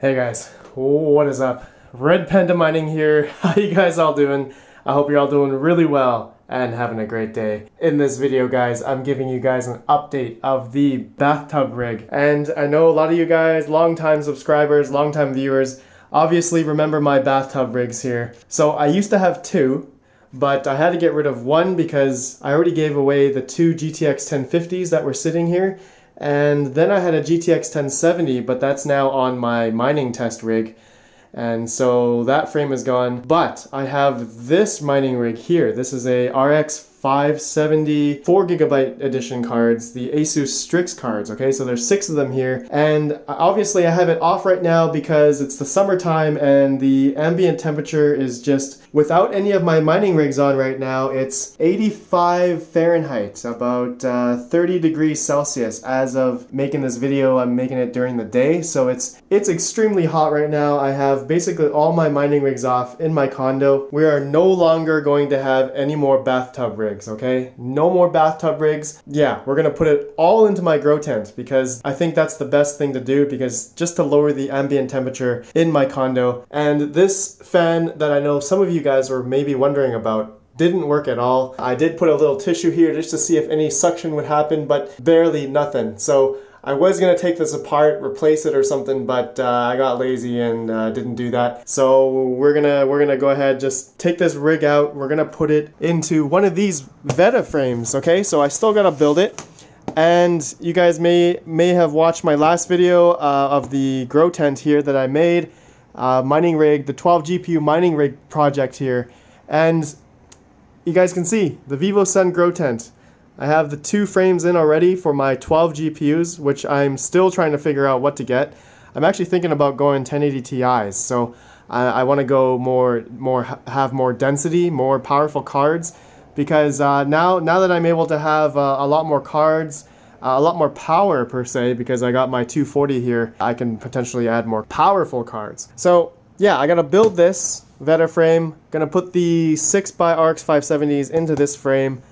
Hey guys, what is up? RedPandaMining here. How you guys all doing? I hope you're all doing really well and having a great day. In this video, guys, I'm giving you guys an update of the Bathtub rig. And I know a lot of you guys, longtime subscribers, longtime viewers, obviously remember my Bathtub rigs here. So I used to have two, but I had to get rid of one because I already gave away the two GTX 1050s that were sitting here. And then I had a GTX 1070, but that's now on my mining test rig. And so that frame is gone. But I have this mining rig here. This is a RX 570 4GB edition cards, the Asus Strix cards, okay? So there's 6 of them here. And obviously I have it off right now because it's the summertime and the ambient temperature is just, without any of my mining rigs on right now, it's 85 Fahrenheit, about 30 degrees Celsius. As of making this video, I'm making it during the day. So it's extremely hot right now. I have basically all my mining rigs off in my condo. We are no longer going to have any more bathtub rigs. Okay, no more bathtub rigs. Yeah, we're gonna put it all into my grow tent because I think that's the best thing to do, because just to lower the ambient temperature in my condo. And this fan that I know some of you guys were maybe wondering about didn't work at all. I did put a little tissue here just to see if any suction would happen, but barely nothing. So I was going to take this apart, replace it or something, but I got lazy and didn't do that. So we're gonna go ahead, just take this rig out. We're gonna put it into one of these Veta frames, okay? So I still gotta build it. And you guys may have watched my last video of the grow tent here that I made, mining rig, the 12 GPU mining rig project here. And you guys can see the VivoSun grow tent. I have the 2 frames in already for my 12 GPUs, which I'm still trying to figure out what to get. I'm actually thinking about going 1080 Ti's, so I want to go have more density, more powerful cards, because now that I'm able to have a lot more cards, a lot more power per se, because I got my 240 here, I can potentially add more powerful cards. So yeah, I gotta build this Veta frame. Gonna put the 6x RX 570s into this frame.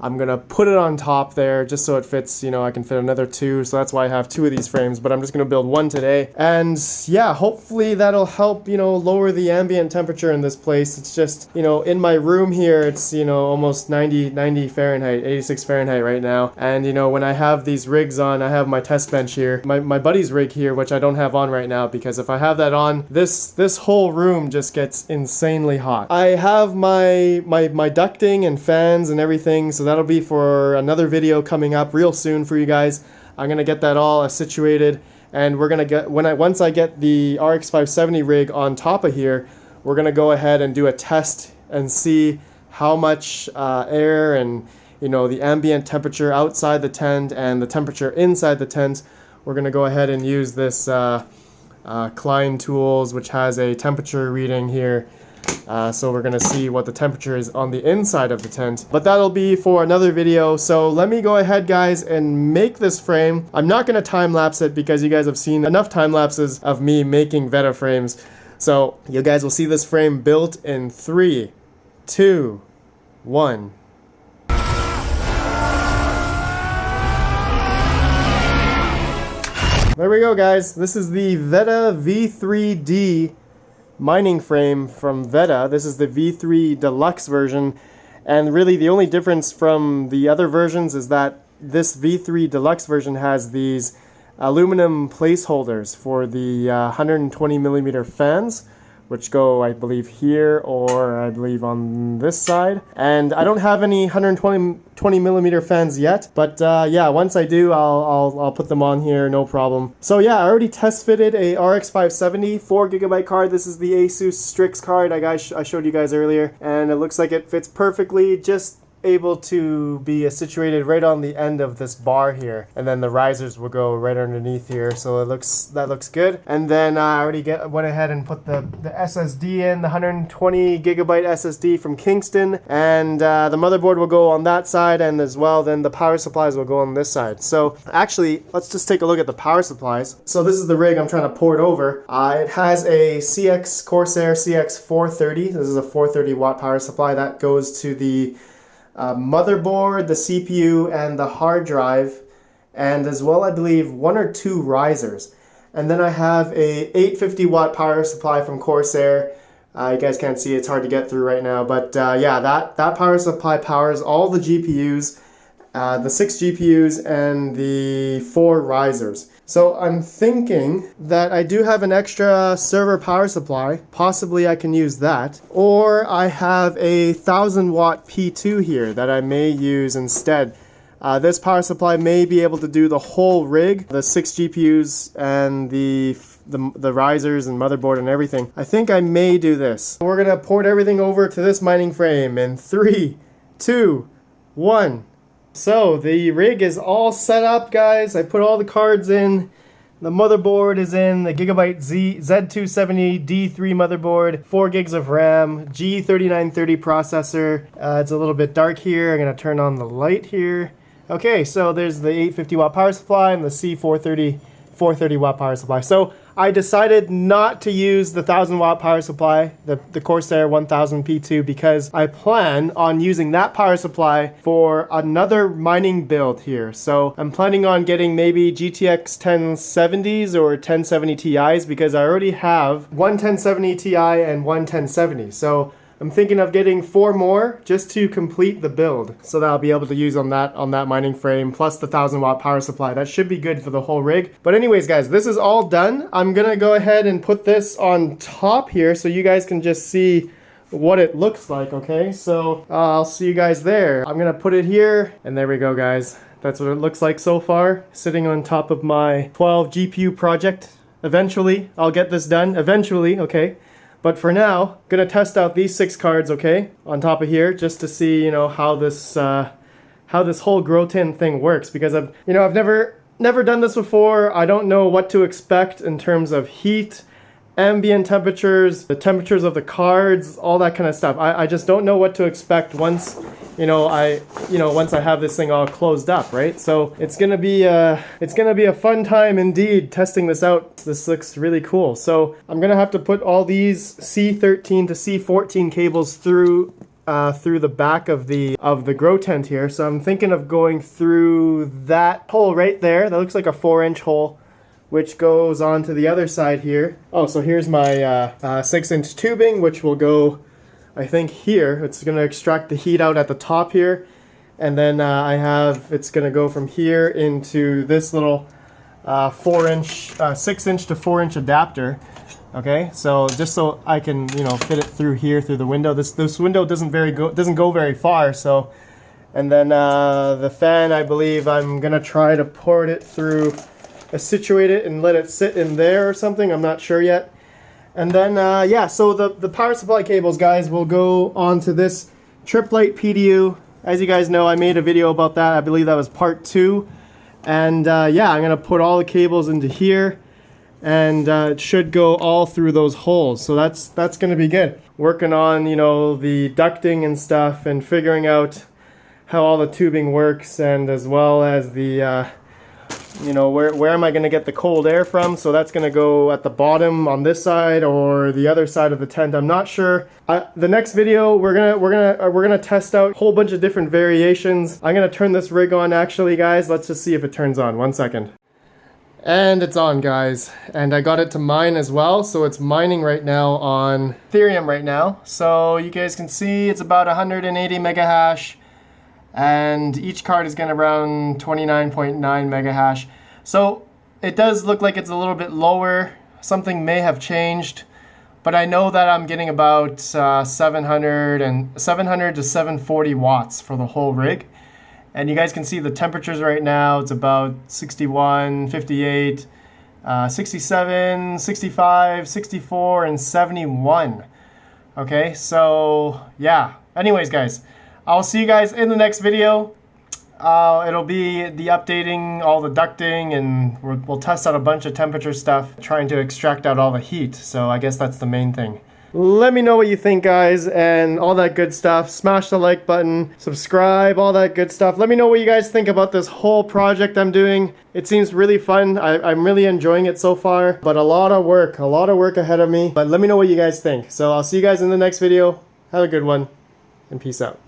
I'm gonna put it on top there just so it fits, you know, I can fit another 2, so that's why I have 2 of these frames, but I'm just gonna build 1 today. And yeah, hopefully that'll help, you know, lower the ambient temperature in this place. It's just, you know, in my room here, it's, you know, almost 90 Fahrenheit, 86 Fahrenheit right now. And, you know, when I have these rigs on, I have my test bench here, my buddy's rig here, which I don't have on right now, because if I have that on, this whole room just gets insanely hot. I have my ducting and fans and everything, so that'll be for another video coming up real soon for you guys. I'm gonna get that all situated, and we're gonna get, once I get the RX 570 rig on top of here, we're gonna go ahead and do a test and see how much air and, you know, the ambient temperature outside the tent and the temperature inside the tent. We're gonna go ahead and use this Klein Tools, which has a temperature reading here. So we're gonna see what the temperature is on the inside of the tent, but that'll be for another video. So let me go ahead, guys, and make this frame. I'm not gonna time lapse it because you guys have seen enough time lapses of me making Veta frames. So you guys will see this frame built in 3, 2, 1. There we go, guys. This is the Veta V3D mining frame from Veta. This is the V3 Deluxe version, and really the only difference from the other versions is that this V3 Deluxe version has these aluminum placeholders for the 120mm fans, which go, I believe, here, or I believe on this side. And I don't have any 120mm fans yet, but yeah, once I do, I'll put them on here, no problem. So yeah, I already test fitted a RX 570 4GB card. This is the Asus Strix card I showed you guys earlier, and it looks like it fits perfectly, just able to be situated right on the end of this bar here, and then the risers will go right underneath here, so that looks good. And then I already went ahead and put the SSD in, the 120GB SSD from Kingston, and the motherboard will go on that side, and as well then the power supplies will go on this side. So actually, let's just take a look at the power supplies. So this is the rig I'm trying to port over. It has a Corsair CX 430. This is a 430 watt power supply that goes to the motherboard, the CPU, and the hard drive, and as well, I believe, 1 or 2 risers. And then I have a 850 watt power supply from Corsair. You guys can't see, it's hard to get through right now, but yeah, that power supply powers all the GPUs, the 6 GPUs and the 4 risers. So I'm thinking that I do have an extra server power supply. Possibly I can use that. Or I have a 1000 watt P2 here that I may use instead. This power supply may be able to do the whole rig, the 6 GPUs and the risers and motherboard and everything. I think I may do this. We're gonna port everything over to this mining frame in 3, 2, 1. So the rig is all set up, guys. I put all the cards in. The motherboard is in, the Gigabyte Z270 D3 motherboard, 4 gigs of RAM, G3930 processor. It's a little bit dark here. I'm gonna turn on the light here. Okay, so there's the 850 watt power supply and the C430 watt power supply. So I decided not to use the 1000 watt power supply, the Corsair 1000 P2, because I plan on using that power supply for another mining build here. So I'm planning on getting maybe GTX 1070s or 1070 Ti's, because I already have one 1070 Ti and one 1070. So I'm thinking of getting 4 more just to complete the build, so that I'll be able to use on that mining frame, plus the 1000 watt power supply. That should be good for the whole rig. But anyways, guys, this is all done. I'm gonna go ahead and put this on top here so you guys can just see what it looks like, okay? So I'll see you guys there. I'm gonna put it here, and there we go, guys. That's what it looks like so far, sitting on top of my 12 GPU project. Eventually, I'll get this done, eventually, okay? But for now, gonna test out these 6 cards, okay, on top of here, just to see, you know, how this whole grow tin thing works, because I've never done this before. I don't know what to expect in terms of heat, ambient temperatures, the temperatures of the cards, all that kind of stuff. I just don't know what to expect once, once I have this thing all closed up, right? So it's gonna be a fun time indeed testing this out. This looks really cool. So I'm gonna have to put all these C13 to C14 cables through the back of the grow tent here. So I'm thinking of going through that hole right there. That looks like a 4-inch hole, which goes on to the other side here. Oh, so here's my 6-inch tubing, which will go, I think, here. It's gonna extract the heat out at the top here. And then it's gonna go from here into this little 6-inch to 4-inch adapter. Okay, so just so I can, fit it through here, through the window. This window doesn't go very far, so. And then the fan, I believe I'm gonna try to port it through, situate it and let it sit in there or something. I'm not sure yet. And then, yeah, so the power supply cables, guys, will go onto this Triplite PDU. As you guys know, I made a video about that. I believe that was part 2. And yeah, I'm gonna put all the cables into here, and it should go all through those holes. So that's gonna be good. Working on, the ducting and stuff, and figuring out how all the tubing works, and as well as the where am I going to get the cold air from. So that's going to go at the bottom on this side or the other side of the tent. I'm not sure. The next video we're gonna test out a whole bunch of different variations. I'm going to turn this rig on, actually, guys. Let's just see if it turns on. 1 second. And it's on, guys. And I got it to mine as well. So it's mining right now on Ethereum right now. So you guys can see it's about 180 mega hash. And each card is getting around 29.9 mega hash. So it does look like it's a little bit lower. Something may have changed, but I know that I'm getting about 700 to 740 watts for the whole rig. And you guys can see the temperatures right now. It's about 61, 58, 67, 65, 64, and 71. Okay, so yeah. Anyways, guys, I'll see you guys in the next video. It'll be the updating all the ducting, and we'll test out a bunch of temperature stuff, trying to extract out all the heat. So I guess that's the main thing. Let me know what you think, guys, and all that good stuff. Smash the like button, subscribe, all that good stuff. Let me know what you guys think about this whole project I'm doing. It seems really fun. I'm really enjoying it so far, but a lot of work ahead of me. But let me know what you guys think. So I'll see you guys in the next video. Have a good one, and peace out.